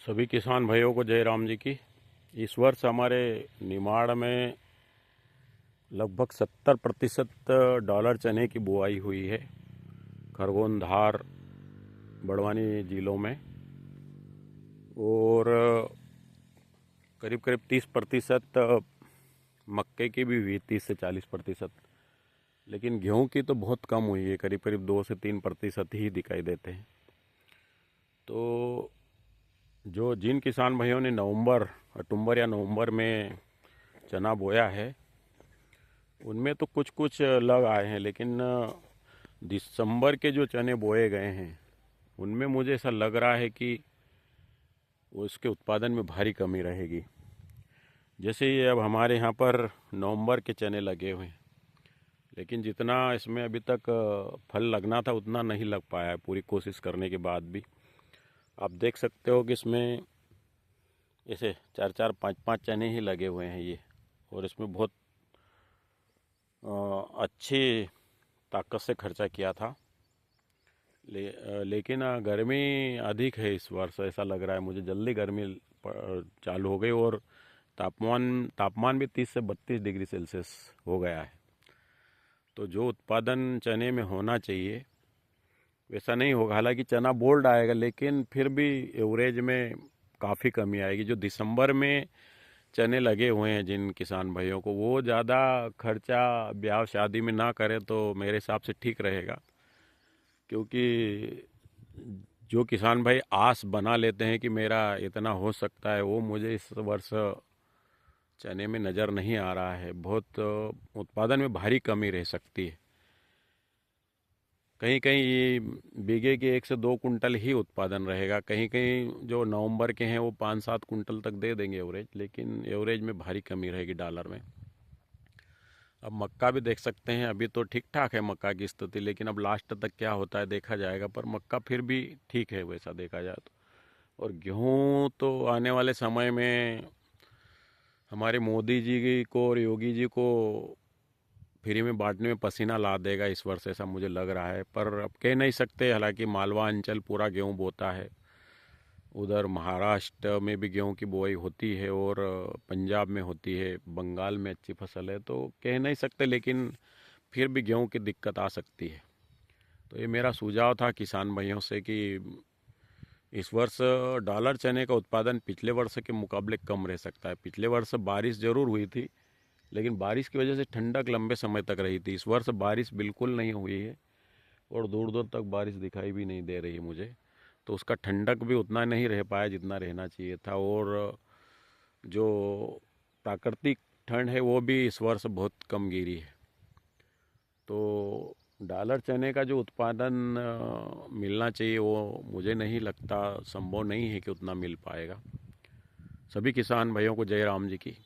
सभी किसान भाइयों को जय राम जी की। इस वर्ष हमारे निमाड़ में लगभग 70% डॉलर चने की बुआई हुई है खरगोन, धार, बड़वानी जिलों में। और करीब करीब 30% मक्के की भी हुई, 30 से 40%। लेकिन गेहूं की तो बहुत कम हुई है, करीब करीब 2 से 3% ही दिखाई देते हैं। तो जो जिन किसान भाइयों ने अक्टूबर या नवंबर में चना बोया है, उनमें तो कुछ कुछ लग आए हैं, लेकिन दिसंबर के जो चने बोए गए हैं उनमें मुझे ऐसा लग रहा है कि उसके उत्पादन में भारी कमी रहेगी। जैसे ये अब हमारे यहाँ पर नवंबर के चने लगे हुए हैं, लेकिन जितना इसमें अभी तक फल लगना था उतना नहीं लग पाया है, पूरी कोशिश करने के बाद भी। आप देख सकते हो कि इसमें ऐसे 4-4, 5-5 चने ही लगे हुए हैं ये, और इसमें बहुत अच्छी ताकत से खर्चा किया था। लेकिन गर्मी अधिक है इस वर्ष, ऐसा लग रहा है मुझे। जल्दी गर्मी चालू हो गई और तापमान भी 30 से 32 डिग्री सेल्सियस हो गया है। तो जो उत्पादन चने में होना चाहिए वैसा नहीं होगा। हालांकि चना बोल्ड आएगा, लेकिन फिर भी एवरेज में काफ़ी कमी आएगी। जो दिसंबर में चने लगे हुए हैं जिन किसान भाइयों को, वो ज़्यादा खर्चा ब्याह शादी में ना करें तो मेरे हिसाब से ठीक रहेगा। क्योंकि जो किसान भाई आस बना लेते हैं कि मेरा इतना हो सकता है, वो मुझे इस वर्ष चने में नज़र नहीं आ रहा है। बहुत उत्पादन में भारी कमी रह सकती है। कहीं कहीं ये बीघे के 1 से 2 कुंटल ही उत्पादन रहेगा। कहीं कहीं जो नवंबर के हैं वो 5-7 कुंटल तक दे देंगे एवरेज, लेकिन एवरेज में भारी कमी रहेगी डॉलर में। अब मक्का भी देख सकते हैं, अभी तो ठीक ठाक है मक्का की स्थिति, लेकिन अब लास्ट तक क्या होता है देखा जाएगा। पर मक्का फिर भी ठीक है वैसा देखा जाए तो। और गेहूं तो आने वाले समय में हमारे मोदी जी को और योगी जी को फ्री में बांटने में पसीना ला देगा इस वर्ष, ऐसा मुझे लग रहा है। पर अब कह नहीं सकते, हालांकि मालवा अंचल पूरा गेहूं बोता है। उधर महाराष्ट्र में भी गेहूं की बुआई होती है और पंजाब में होती है, बंगाल में अच्छी फसल है, तो कह नहीं सकते। लेकिन फिर भी गेहूं की दिक्कत आ सकती है। तो ये मेरा सुझाव था किसान भाइयों से कि इस वर्ष डॉलर चने का उत्पादन पिछले वर्ष के मुकाबले कम रह सकता है। पिछले वर्ष बारिश ज़रूर हुई थी, लेकिन बारिश की वजह से ठंडक लंबे समय तक रही थी। इस वर्ष बारिश बिल्कुल नहीं हुई है और दूर दूर तक बारिश दिखाई भी नहीं दे रही है मुझे। तो उसका ठंडक भी उतना नहीं रह पाया जितना रहना चाहिए था। और जो प्राकृतिक ठंड है वो भी इस वर्ष बहुत कम गिरी है। तो डॉलर चने का जो उत्पादन मिलना चाहिए वो मुझे नहीं लगता, संभव नहीं है कि उतना मिल पाएगा। सभी किसान भाइयों को जय राम जी की।